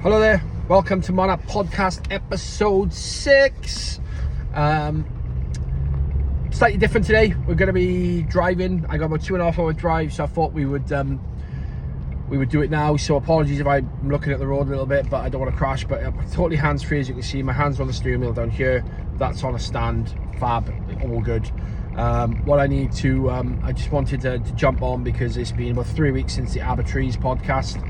Hello there, welcome to Mon Up Podcast episode 6. Slightly different today. We're going to be driving. I got about 2.5 hour drive, so I thought we would do it now. So apologies if I'm looking at the road a little bit, but I don't want to crash. But I'm totally hands-free, as you can see. My hands are on the steering wheel down here. That's on a stand. Fab, all good. What I need to, I just wanted to jump on because it's been about 3 weeks since the Trees podcast,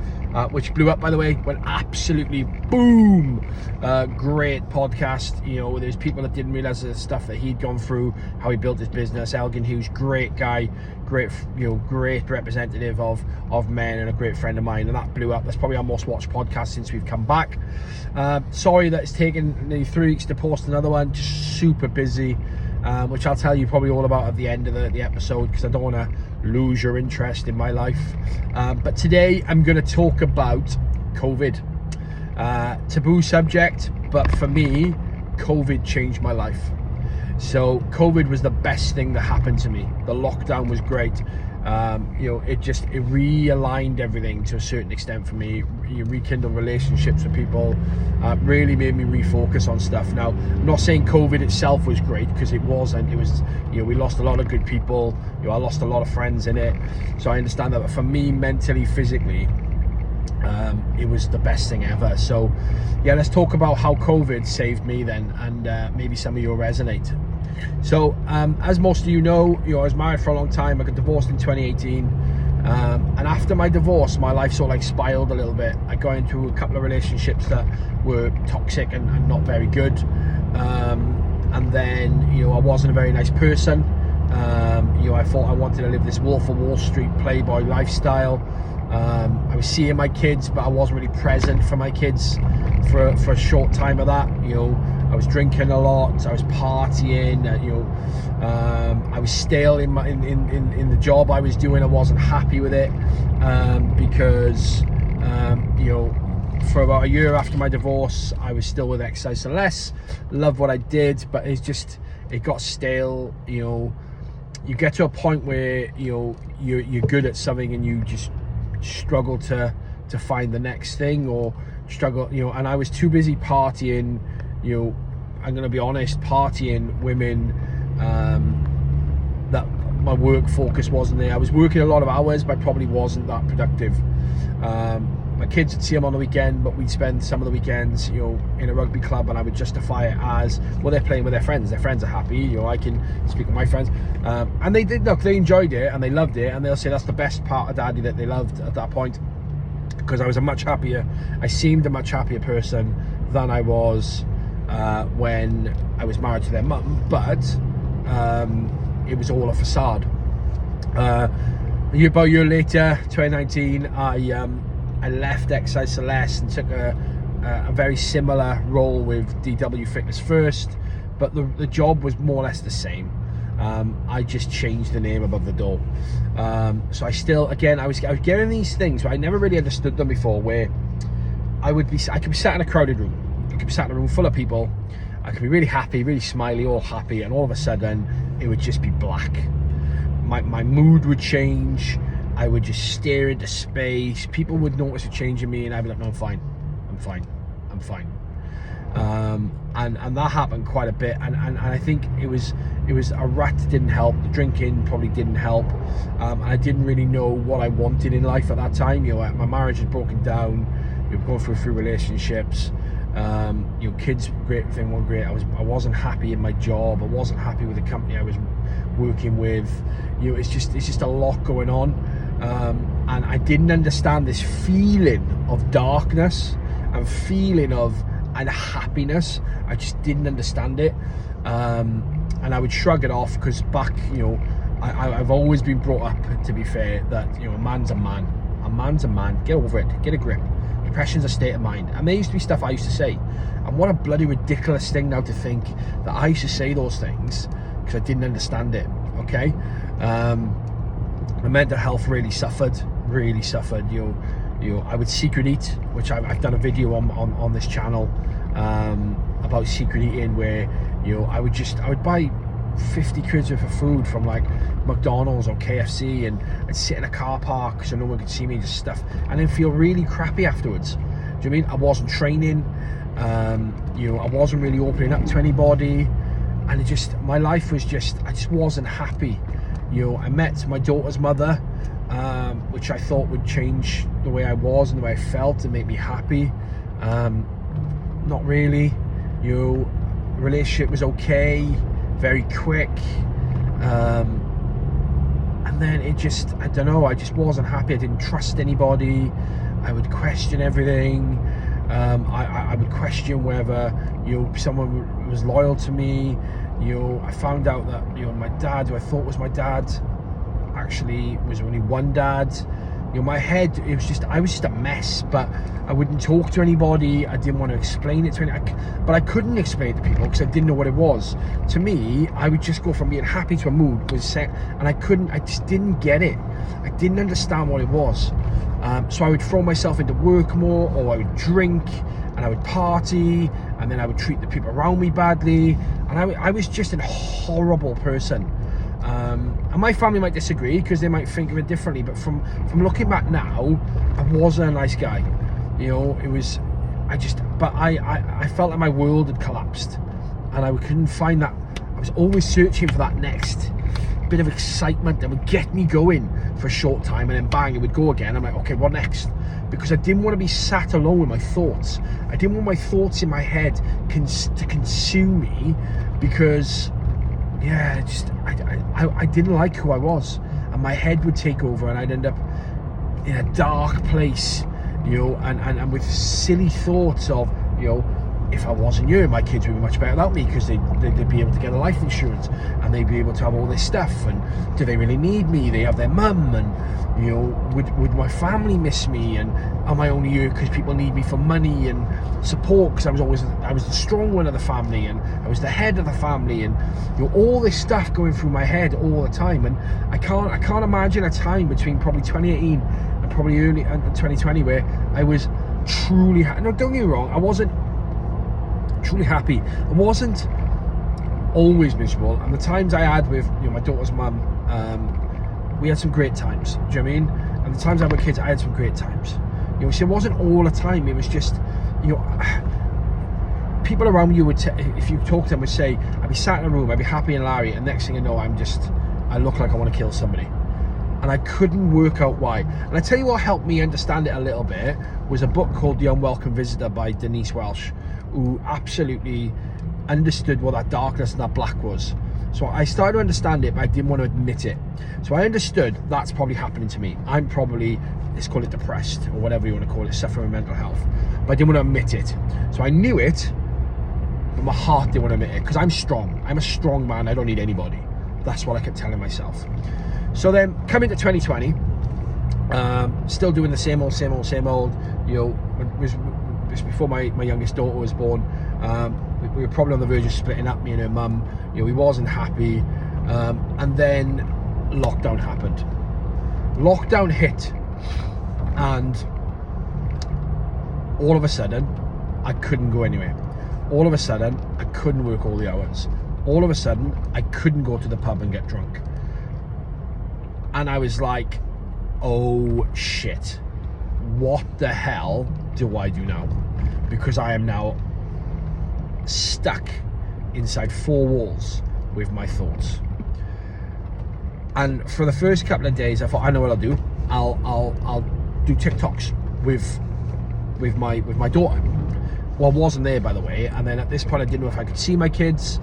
which blew up, by the way, went absolutely boom. Great podcast. You know, there's people that didn't realize the stuff that he'd gone through, how he built his business. Elgin Hughes, great guy, great representative of men and a great friend of mine, and that blew up. That's probably our most watched podcast since we've come back. Sorry that it's taken nearly 3 weeks to post another one. Just super busy. Which I'll tell you probably all about at the end of the episode, because I don't want to lose your interest in my life. But today I'm going to talk about COVID. Taboo subject, but for me, COVID changed my life. So COVID was the best thing that happened to me. The lockdown was great. It realigned everything to a certain extent for me. You rekindled relationships with people, really made me refocus on stuff. Now, I'm not saying COVID itself was great, because it wasn't. It was, we lost a lot of good people. I lost a lot of friends in it. So I understand that, but for me, mentally, physically, it was the best thing ever. So yeah, let's talk about how COVID saved me then, and maybe some of you will resonate. So as most of you know, I was married for a long time. I got divorced in 2018, and after my divorce, my life sort of like spiraled a little bit. I got into a couple of relationships that were toxic and not very good, and then I wasn't a very nice person. I thought I wanted to live this Wolf of Wall Street playboy lifestyle. I was seeing my kids, but I wasn't really present for my kids for a short time of that. I was drinking a lot. I was partying. I was stale in the job I was doing. I wasn't happy with it because for about a year after my divorce, I was still with Exercise for Less. Loved what I did, but it got stale. You get to a point where you're good at something and you just struggle to find the next thing, or struggle, and I was too busy partying, I'm going to be honest, partying women, that my work focus wasn't there. I was working a lot of hours, but I probably wasn't that productive. My kids would see them on the weekend, but we'd spend some of the weekends, in a rugby club, and I would justify it as, well, they're playing with their friends. Their friends are happy. I can speak with my friends. And they did, look, they enjoyed it and they loved it. And they'll say that's the best part of Daddy that they loved at that point, because I seemed a much happier person than I was when I was married to their mum. But it was all a facade. About a year later, 2019, I left Exercise for Less and took a very similar role with DW Fitness First, but the job was more or less the same. I just changed the name above the door. So I was getting these things, but I never really understood them before, where I could be sat in a crowded room. I could be sat in a room full of people. I could be really happy, really smiley, all happy, and all of a sudden it would just be black. My mood would change. I would just stare into space. People would notice a change in me, and I'd be like, no, I'm fine. And that happened quite a bit, and I think it was a rut didn't help. The drinking probably didn't help. I didn't really know what I wanted in life at that time. My marriage had broken down. We were going through a few relationships. Kids, great thing, weren't great. I wasn't happy in my job. I wasn't happy with the company I was working with. It's just a lot going on, and I didn't understand this feeling of darkness and feeling of unhappiness. I just didn't understand it, and I would shrug it off, because back, I've always been brought up, to be fair, that a man's a man, get over it, get a grip. Depression's a state of mind. And there used to be stuff I used to say, and what a bloody ridiculous thing now to think that I used to say those things because I didn't understand it. Okay, my mental health really suffered. I would secret eat, which I've done a video on this channel about secret eating, where I would buy 50 quid worth of food from like McDonald's or KFC, and I'd sit in a car park so no one could see me, just stuff, and then feel really crappy afterwards. Do you know what I mean? I wasn't training. You know, I wasn't really opening up to anybody, and it just, my life was just, I just wasn't happy. You know, I met my daughter's mother, which I thought would change the way I was and the way I felt and make me happy. Not really. You know, relationship was okay, very quick, and then it just, I don't know, I just wasn't happy. I didn't trust anybody. I would question everything. I would question whether, you know, someone was loyal to me. You know, I found out that, you know, my dad, who I thought was my dad, actually was only one dad. You know, my head, it was just, I was just a mess, but I wouldn't talk to anybody. I didn't want to explain it to anyone, but I couldn't explain it to people because I didn't know what it was. To me, I would just go from being happy to a mood was set, and I just didn't get it. I didn't understand what it was. So I would throw myself into work more, or I would drink, and I would party, and then I would treat the people around me badly, and I was just a horrible person. And my family might disagree because they might think of it differently, but from looking back now, I wasn't a nice guy. You know, it was, I felt like my world had collapsed, and I couldn't find that. I was always searching for that next bit of excitement that would get me going for a short time, and then bang, it would go again. I'm like, okay, what next? Because I didn't want to be sat alone with my thoughts. I didn't want my thoughts in my head to consume me, because yeah, I didn't like who I was, and my head would take over, and I'd end up in a dark place, you know, and with silly thoughts of, you know, if I wasn't here, my kids would be much better without me, because they'd be able to get a life insurance, and they'd be able to have all this stuff, and do they really need me? They have their mum, and, you know, would my family miss me, and am I only here because people need me for money and support, because I was the strong one of the family, and I was the head of the family, and, you know, all this stuff going through my head all the time. And I can't imagine a time between probably 2018 and probably early 2020 where I was truly no, don't get me wrong, I wasn't truly happy. I wasn't always miserable, and the times I had with, you know, my daughter's mum, we had some great times. Do you know what I mean? And the times I had with kids, I had some great times. You know, so it wasn't all the time. It was just, you know, people around you would, if you talk to them, would say, I'd be sat in a room, I'd be happy and Larry, and next thing you know, I look like I want to kill somebody. And I couldn't work out why. And I tell you what helped me understand it a little bit was a book called The Unwelcome Visitor by Denise Welch, who absolutely understood what that darkness and that black was. So I started to understand it, but I didn't want to admit it. So I understood that's probably happening to me. I'm probably, let's call it depressed, or whatever you want to call it, suffering with mental health. But I didn't want to admit it. So I knew it, but my heart didn't want to admit it, because I'm strong. I'm a strong man. I don't need anybody. That's what I kept telling myself. So then, coming to 2020, still doing the same old. You know, it was before my youngest daughter was born. We were probably on the verge of splitting up, me and her mum. You know, we wasn't happy. And then lockdown happened. Lockdown hit, and all of a sudden, I couldn't go anywhere. All of a sudden, I couldn't work all the hours. All of a sudden, I couldn't go to the pub and get drunk. And I was like, oh shit, what the hell do I do now? Because I am now stuck inside four walls with my thoughts. And for the first couple of days, I thought, I know what I'll do. I'll do TikToks with my daughter. Well, I wasn't there, by the way. And then at this point, I didn't know if I could see my kids.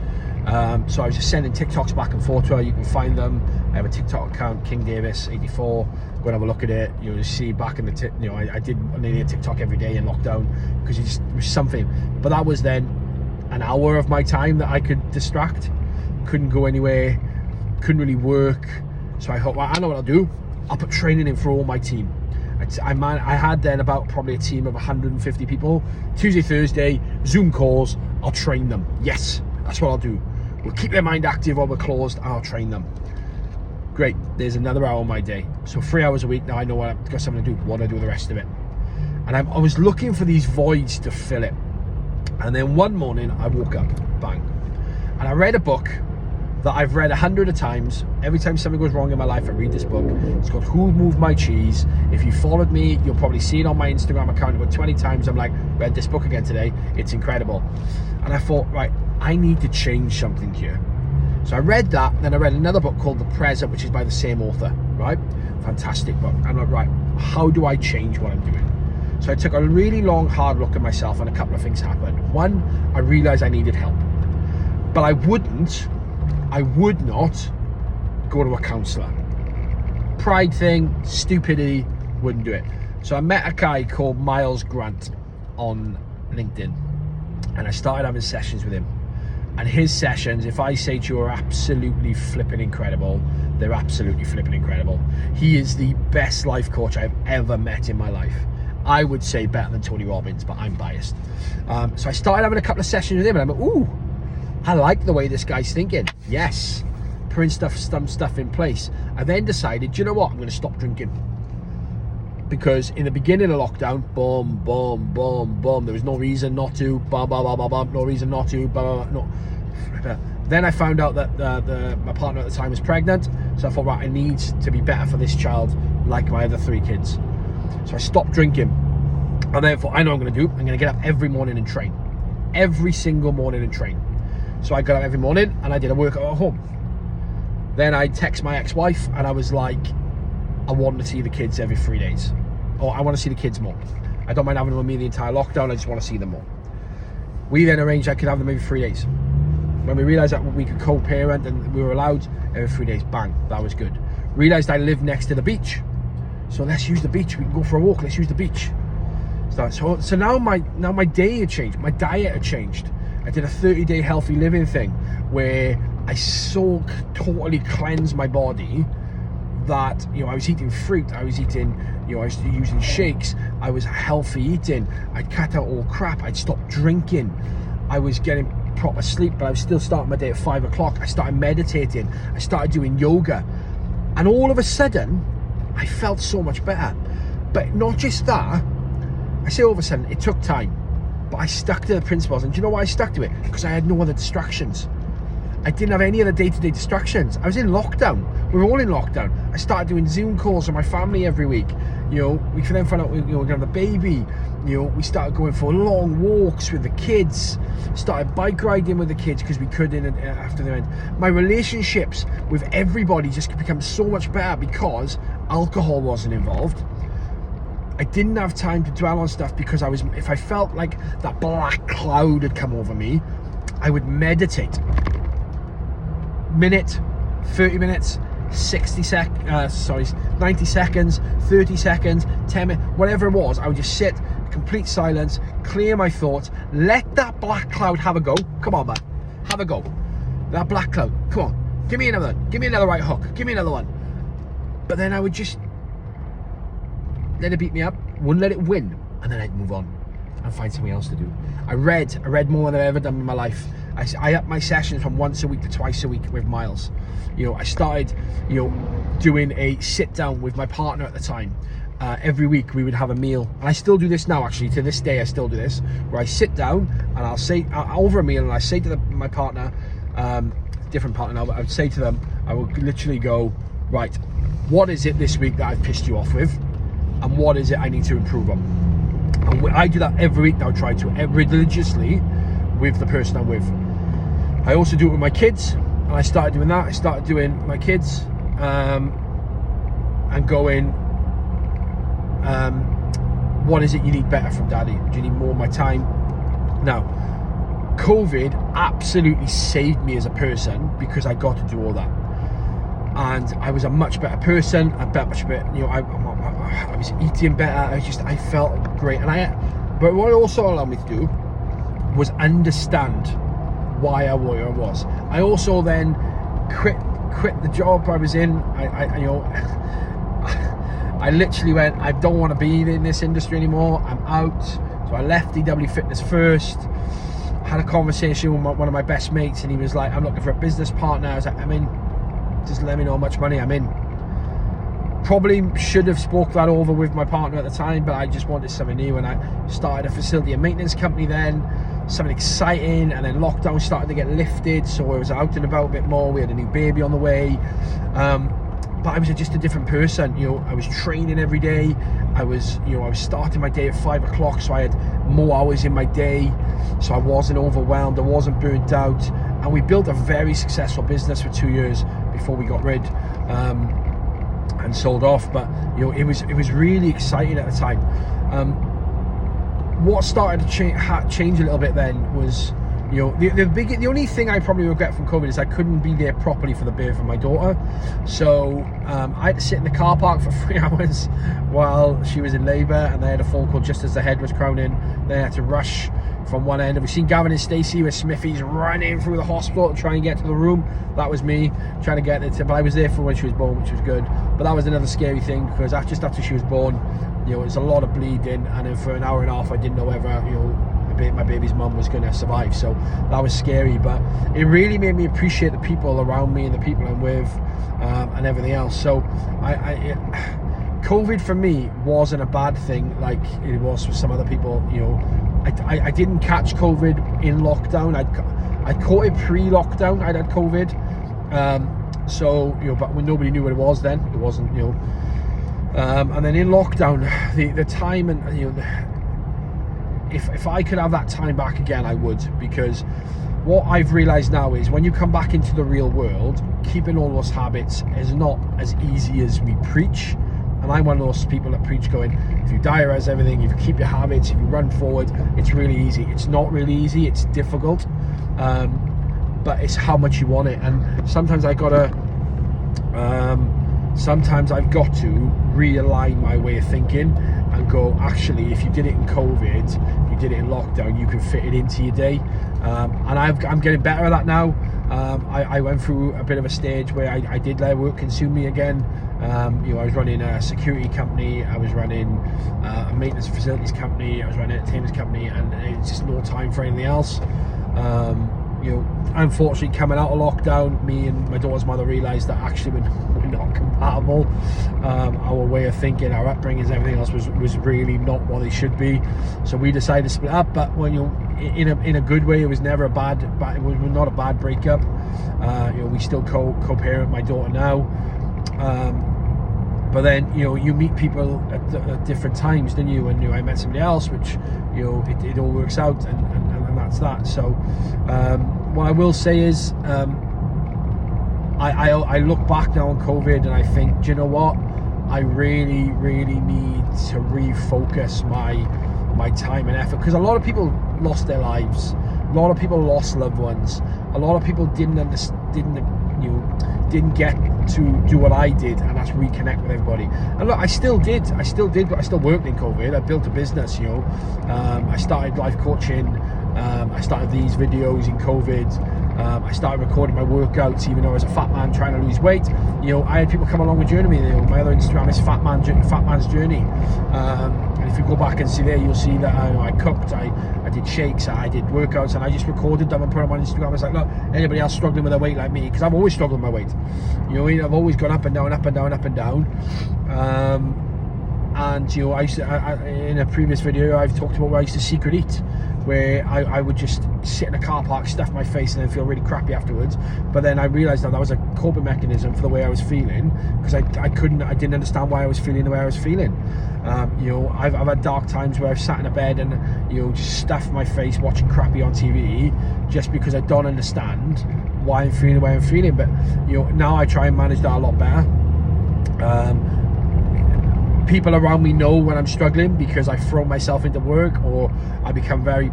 So I was just sending TikToks back and forth to her. You can find them. I have a TikTok account, King Davis 84. Go and have a look at it. You'll see back in the you know, I did nearly a TikTok every day in lockdown, because it was something. But that was then an hour of my time that I could distract. Couldn't go anywhere. Couldn't really work. So I thought, well, I know what I'll do. I'll put training in for all my team. I had then about probably a team of 150 people. Tuesday, Thursday, Zoom calls. I'll train them. Yes, that's what I'll do. We'll keep their mind active while we're closed, and I'll train them. Great, there's another hour of my day. So 3 hours a week, now I know what I've got something to do. What do I do with the rest of it? And I was looking for these voids to fill it. And then one morning, I woke up, bang. And I read a book that I've read 100 times. Every time something goes wrong in my life, I read this book. It's called Who Moved My Cheese. If you followed me, you'll probably see it on my Instagram account about 20 times. I'm like, read this book again today. It's incredible. And I thought, right, I need to change something here. So I read that, then I read another book called The Present, which is by the same author, right? Fantastic book. I'm like, right, how do I change what I'm doing? So I took a really long, hard look at myself, and a couple of things happened. One, I realized I needed help. But I would not go to a counselor. Pride thing, stupidity, wouldn't do it. So I met a guy called Miles Grant on LinkedIn, and I started having sessions with him. And his sessions, if I say to you, are absolutely flipping incredible. They're absolutely flipping incredible. He is the best life coach I've ever met in my life. I would say better than Tony Robbins, but I'm biased. So I started having a couple of sessions with him, and I'm like, ooh, I like the way this guy's thinking. Yes, putting some stuff in place. I then decided, you know what, I'm going to stop drinking. Because in the beginning of lockdown, boom, boom, boom, boom, there was no reason not to, blah, blah, blah, blah, blah, no reason not to, blah, blah, blah, no. Then I found out that my partner at the time was pregnant, so I thought, right, I need to be better for this child, like my other 3 kids. So I stopped drinking, and therefore I know what I'm going to do. I'm going to get up every morning and train, every single morning and train. So I got up every morning and I did a workout at home. Then I text my ex-wife and I was like, I want to see the kids every 3 days. Or I want to see the kids more. I don't mind having them with me the entire lockdown, I just want to see them more. We then arranged I could have them every 3 days. When we realised that we could co-parent and we were allowed every 3 days, bang, that was good. Realised I lived next to the beach. So let's use the beach, we can go for a walk, let's use the beach. So now my day had changed, my diet had changed. I did a 30-day healthy living thing where I so totally cleansed my body that, you know, I was eating fruit, I was eating, you know, I was using shakes, I was healthy eating, I'd cut out all crap, I'd stopped drinking, I was getting proper sleep, but I was still starting my day at 5 o'clock. I started meditating, I started doing yoga, and all of a sudden I felt so much better. But not just that, I say all of a sudden, it took time, but I stuck to the principles. And do you know why I stuck to it? Because I had no other distractions. I didn't have any other day-to-day distractions. I was in lockdown. We were all in lockdown. I started doing Zoom calls with my family every week. You know, we then found out, you know, we're gonna have a baby. You know, we started going for long walks with the kids. Started bike riding with the kids because we could after the end. My relationships with everybody just became so much better because alcohol wasn't involved. I didn't have time to dwell on stuff because if I felt like that black cloud had come over me, I would meditate. Minute, 30 minutes, 90 seconds, 30 seconds, 10 minutes, whatever it was, I would just sit, complete silence, clear my thoughts, let that black cloud have a go. Come on, man, have a go. That black cloud, come on, give me another one, give me another right hook, give me another one. But then I would just let it beat me up, wouldn't let it win, and then I'd move on and find something else to do. I read more than I've ever done in my life. I upped my sessions from once a week to twice a week with Miles. You know, I started, you know, doing a sit down with my partner at the time. Every week we would have a meal, and I still do this now. Actually, to this day, I still do this, where I sit down and I'll say over a meal, and I say to my partner, different partner now, but I would say to them, I would literally go, right, what is it this week that I've pissed you off with? And what is it I need to improve on? And I do that every week now, try to religiously with the person I'm with. I also do it with my kids, and I started doing that. I started doing my kids and going, what is it you need better from daddy? Do you need more of my time? Now, COVID absolutely saved me as a person because I got to do all that. And I was a much better person, much better, you know, I was eating better, I felt great. But what it also allowed me to do was understand why I was. I also then quit the job I was in. You know, I literally went, I don't want to be in this industry anymore, I'm out. So I left DW Fitness first, had a conversation with one of my best mates, and he was like, I'm looking for a business partner. I was like, I'm in. Just let me know how much money I'm in. Probably should have spoke that over with my partner at the time, but I just wanted something new, and I started a facility and maintenance company then, something exciting, and then lockdown started to get lifted, so I was out and about a bit more. We had a new baby on the way, but I was just a different person. You know, I was training every day. I was starting my day at 5 o'clock, so I had more hours in my day, so I wasn't overwhelmed, I wasn't burnt out, and we built a very successful business for 2 years before we got rid and sold off. But you know, it was really exciting at the time. What started to change a little bit then was, you know, the only thing I probably regret from COVID is I couldn't be there properly for the birth of my daughter. So I had to sit in the car park for 3 hours while she was in labour, and they had a phone call just as the head was crowning. They had to rush from one end. And we've seen Gavin and Stacey with Smithies running through the hospital to try and get to the room. That was me trying to get it to, but I was there for when she was born, which was good. But that was another scary thing, because just after she was born, you know, it's a lot of bleeding, and then for an hour and a half I didn't know whether, you know, my baby's mum was going to survive. So that was scary, but it really made me appreciate the people around me and the people I'm with, and everything else. So COVID for me wasn't a bad thing like it was for some other people. You know, I didn't catch COVID in lockdown. I caught it pre-lockdown. I'd had COVID, so you know, but when nobody knew what it was then, it wasn't, you know. And then in lockdown, the time, and you know, if I could have that time back again, I would, because what I've realised now is when you come back into the real world, keeping all those habits is not as easy as we preach. And I'm one of those people that preach going, if you diarise everything, if you keep your habits, if you run forward, it's really easy. It's not really easy, it's difficult, but it's how much you want it. And sometimes I've got to realign my way of thinking and go, actually, if you did it in COVID, if you did it in lockdown, you can fit it into your day. And I'm getting better at that now. I went through a bit of a stage where I did let work consume me again. You know, I was running a security company, I was running a maintenance facilities company, I was running an entertainment company, and it's just no time for anything else. You know, unfortunately, coming out of lockdown, me and my daughter's mother realised that actually we're not compatible. Our way of thinking, our upbringings, everything else was really not what they should be. So we decided to split up. But when you, in a good way, it was never a bad. It was not a bad breakup. You know, we still co-parent my daughter now. But then, you know, you meet people at different times, don't you? And you know, I met somebody else, which, you know, it all works out, and that's that. So what I will say is, I look back now on COVID and I think, do you know what? I really need to refocus my time and effort, because a lot of people lost their lives, a lot of people lost loved ones, a lot of people didn't get to do what I did, and that's reconnect with everybody. And look, I still did, but I still worked in COVID. I built a business, you know. I started life coaching. I started these videos in COVID. I started recording my workouts, even though I was a fat man trying to lose weight. You know, I had people come along the journey with me. You know, my other Instagram is Fat Man's Journey. And if you go back and see there, you'll see that I cooked, I did shakes, I did workouts, and I just recorded them and put them on Instagram. I was like, look, anybody else struggling with their weight like me? Because I've always struggled with my weight. You know, I've always gone up and down, up and down, up and down. And you know, in a previous video, I've talked about where I used to secret eat, where I would just sit in a car park, stuff my face, and then feel really crappy afterwards. But then I realised that was a coping mechanism for the way I was feeling, because I didn't understand why I was feeling the way I was feeling. You know, I've had dark times where I've sat in a bed and, you know, just stuffed my face watching crappy on TV, just because I don't understand why I'm feeling the way I'm feeling. But you know, now I try and manage that a lot better. People around me know when I'm struggling, because I throw myself into work, or I become very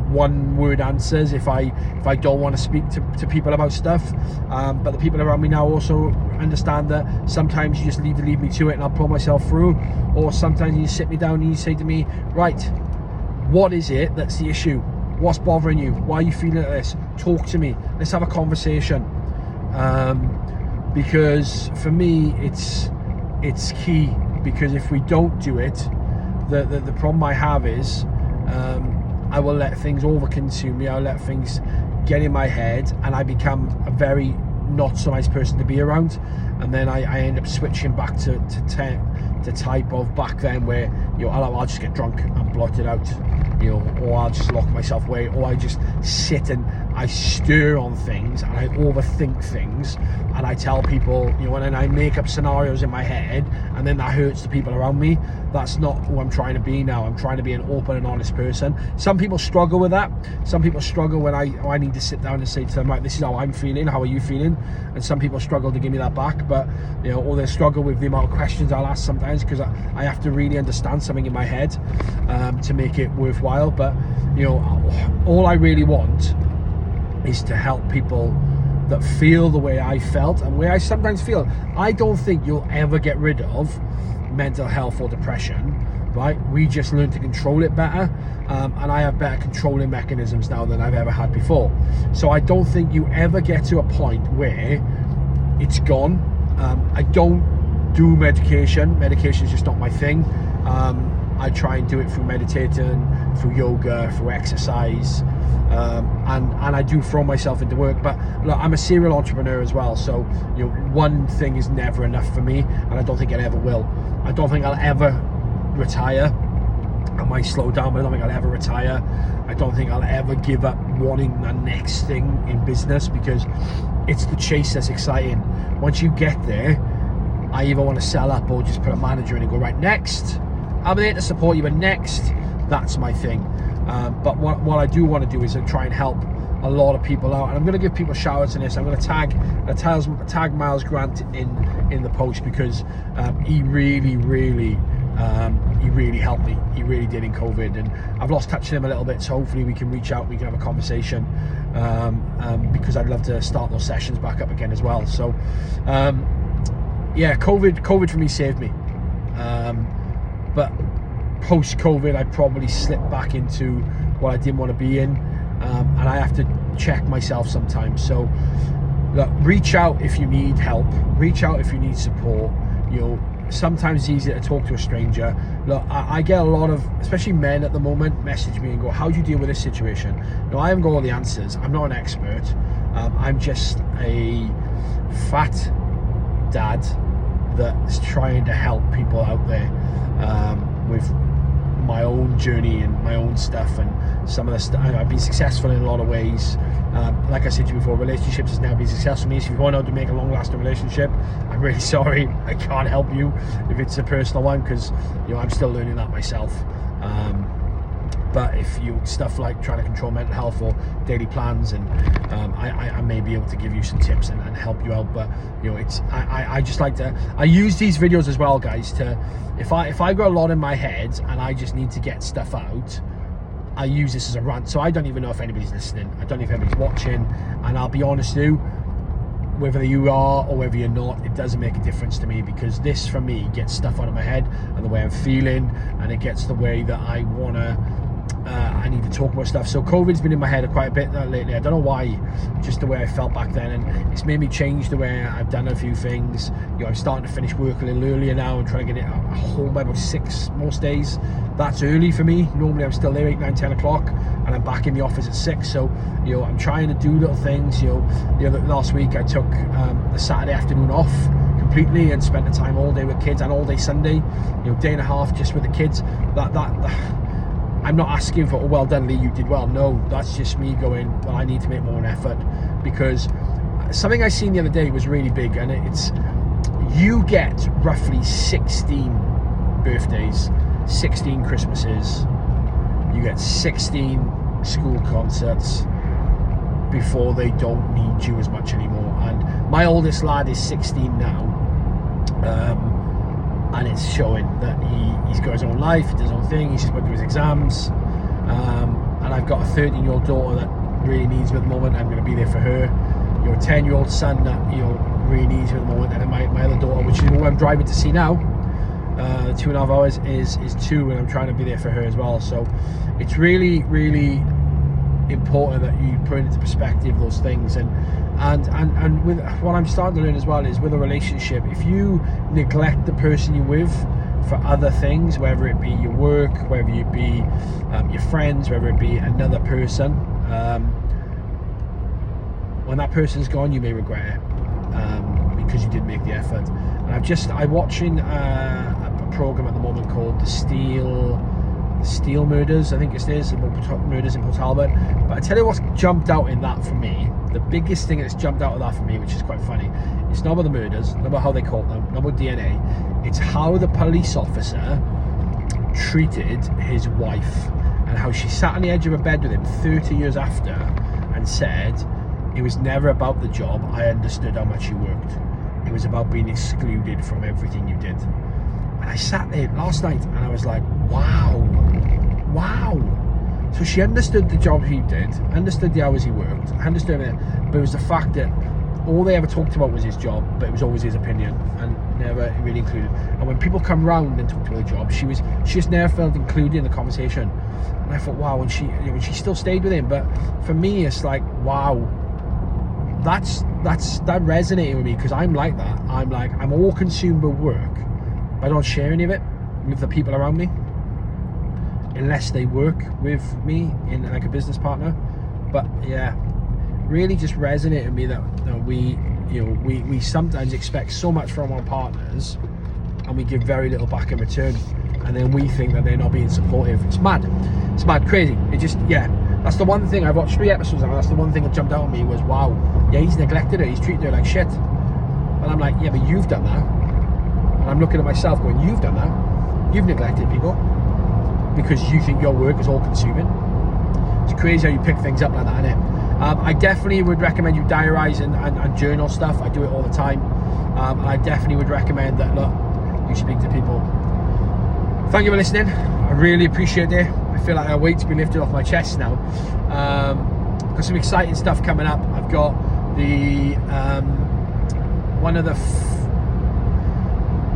one-word answers if I don't want to speak to people about stuff. But the people around me now also understand that sometimes you just need to leave me to it and I'll pull myself through, or sometimes you sit me down and you say to me, right, what is it that's the issue? What's bothering you? Why are you feeling like this? Talk to me. Let's have a conversation. Because for me, it's key. Because if we don't do it, the problem I have is I will let things overconsume me. I'll let things get in my head, and I become a very not so nice person to be around. And then I end up switching back to type of back then, where, you know, I'll just get drunk and blot it out. you know, or I'll just lock myself away, or I just sit and I stir on things and I overthink things, and I tell people, you know, and then I make up scenarios in my head, and then that hurts the people around me. That's not who I'm trying to be now. I'm trying to be an open and honest person. Some people struggle with that. Some people struggle when I need to sit down and say to them, like, this is how I'm feeling, how are you feeling? And some people struggle to give me that back, but, you know, or they struggle with the amount of questions I'll ask sometimes, because I have to really understand something in my head to make it worthwhile. But, you know, all I really want is to help people that feel the way I felt and where I sometimes feel. I don't think you'll ever get rid of mental health or depression, right? We just learn to control it better, and I have better controlling mechanisms now than I've ever had before. So I don't think you ever get to a point where it's gone. I don't do medication. Medication is just not my thing. I try and do it through meditating, through yoga, through exercise, and I do throw myself into work. But look, I'm a serial entrepreneur as well, so, you know, one thing is never enough for me, and I don't think it ever will. I don't think I'll ever retire. I might slow down, but I don't think I'll ever retire. I don't think I'll ever give up wanting the next thing in business, because it's the chase that's exciting. Once you get there, I either want to sell up or just put a manager in and go, right, next. I'm there to support you, but next, that's my thing. But what I do want to do is try and help a lot of people out, and I'm going to give people shout outs in this. I'm going to tag Miles Grant in the post, because he really helped me. He really did in COVID, and I've lost touch with him a little bit, so hopefully we can reach out, we can have a conversation, because I'd love to start those sessions back up again as well. So yeah, COVID for me saved me, but post-COVID I probably slipped back into what I didn't want to be in, and I have to check myself sometimes. So look, reach out if you need help, reach out if you need support. You know, sometimes it's easier to talk to a stranger. Look, I get a lot of, especially men at the moment, message me and go, how do you deal with this situation? No, I haven't got all the answers. I'm not an expert. I'm just a fat dad that's trying to help people out there with my own journey and my own stuff, and some of the stuff. I've been successful in a lot of ways. Like I said to you before, relationships has now been successful for me. So if you want to make a long-lasting relationship, I'm really sorry, I can't help you if it's a personal one, because, you know, I'm still learning that myself. But if you stuff like trying to control mental health or daily plans, and I may be able to give you some tips and help you out. But, you know, it's I just like to, I use these videos as well, guys, to, if I got a lot in my head and I just need to get stuff out, I use this as a rant. So I don't even know if anybody's listening, I don't know if anybody's watching, and I'll be honest with you, whether you are or whether you're not, it doesn't make a difference to me, because this for me gets stuff out of my head and the way I'm feeling, and it gets the way that I want to I need to talk about stuff. So COVID's been in my head quite a bit lately. I don't know why, just the way I felt back then, and it's made me change the way I've done a few things. You know, I'm starting to finish work a little earlier now and trying to get it home by about 6 most days. That's early for me. Normally I'm still there 8, 9, 10 o'clock, and I'm back in the office at 6. So, you know, I'm trying to do little things. You know, last week I took the Saturday afternoon off completely and spent the time all day with kids, and all day Sunday, you know, day and a half just with the kids. That I'm not asking for, oh, well done, Lee, you did well. No, that's just me going, well, I need to make more of an effort, because something I seen the other day was really big, and it's, you get roughly 16 birthdays, 16 Christmases, you get 16 school concerts before they don't need you as much anymore. And my oldest lad is 16 now, and it's showing that he's got his own life, he does his own thing, he's just went through his exams, and I've got a 13-year-old daughter that really needs me at the moment. I'm going to be there for her. You know, a 10-year-old son that, you know, really needs me at the moment, and then my other daughter, which is who I'm driving to see now, 2.5 hours, is 2, and I'm trying to be there for her as well. So it's really important that you put into perspective those things, and with what I'm starting to learn as well is, with a relationship, if you neglect the person you're with for other things, whether it be your work, whether it be your friends, whether it be another person, when that person's gone, you may regret it, because you didn't make the effort. And I'm watching a program at the moment called the Steel Steel murders, I think it is, murders in Port Talbot. But I tell you what's jumped out in that for me, the biggest thing that's jumped out of that for me, which is quite funny, it's not about the murders, not about how they caught them, not about DNA, it's how the police officer treated his wife, and how she sat on the edge of a bed with him 30 years after and said, it was never about the job, I understood how much you worked. It was about being excluded from everything you did. And I sat there last night and I was like, wow. So she understood the job he did, understood the hours he worked, understood it, but it was the fact that all they ever talked about was his job, but it was always his opinion and never really included. And when people come round and talk about the job, she just never felt included in the conversation. And I thought, wow, and she still stayed with him. But for me, it's like, wow, that resonated with me, because I'm like that. I'm all consumed with work. I don't share any of it with the people around me unless they work with me in like a business partner. But yeah, really just resonated with me that we sometimes expect so much from our partners and we give very little back in return, and then we think that they're not being supportive. It's mad, crazy. It just, yeah, that's the one thing. I've watched 3 episodes now, that's the one thing that jumped out at me was, wow, yeah, he's neglected her, he's treated her like shit. And I'm like, yeah, but you've done that. And I'm looking at myself going, you've done that. You've neglected people because you think your work is all consuming. It's crazy how you pick things up like that, isn't it? I definitely would recommend you diarise and journal stuff. I do it all the time. And I definitely would recommend that, look, you speak to people. Thank you for listening. I really appreciate it. I feel like a weight's been lifted off my chest now. Got some exciting stuff coming up. I've got the one of the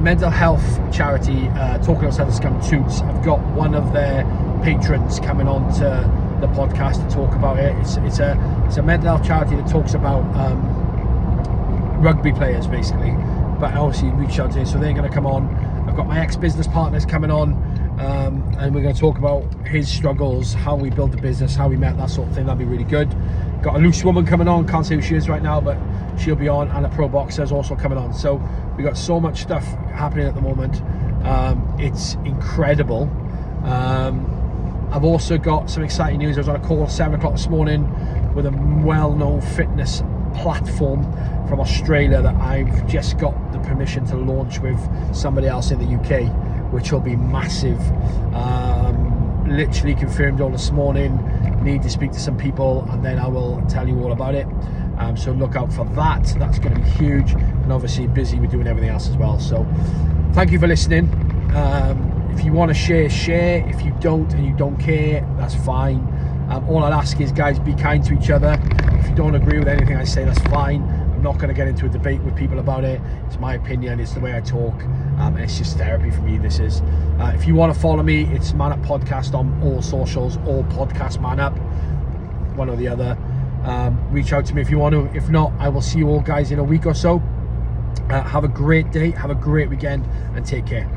mental health charity, Talking Outside the Scum Toots. I've got one of their patrons coming on to the podcast to talk about it. It's a mental health charity that talks about rugby players basically, but obviously reach out to it, so they're going to come on. I've got my ex-business partners coming on, and we're going to talk about his struggles, how we built the business, how we met, that sort of thing. That'd be really good. Got a loose woman coming on, can't say who she is right now, but she'll be on, and a pro boxer's also coming on. So we got so much stuff happening at the moment. It's incredible. I've also got some exciting news. I was on a call at 7 o'clock this morning with a well-known fitness platform from Australia that I've just got the permission to launch with somebody else in the UK, which will be massive. Literally confirmed all this morning. Need to speak to some people, and then I will tell you all about it. So look out for that. That's going to be huge, and obviously busy with doing everything else as well. So thank you for listening. If you want to share. If you don't and you don't care, that's fine. All I'll ask is, guys, be kind to each other. If you don't agree with anything I say, that's fine. I'm not going to get into a debate with people about it. It's my opinion, it's the way I talk, and it's just therapy for me, this is. If you want to follow me, it's Man Up Podcast on all socials, or Podcast Man Up, one or the other. Reach out to me if you want to. If not, I will see you all guys in a week or so. Have a great day, have a great weekend, and take care.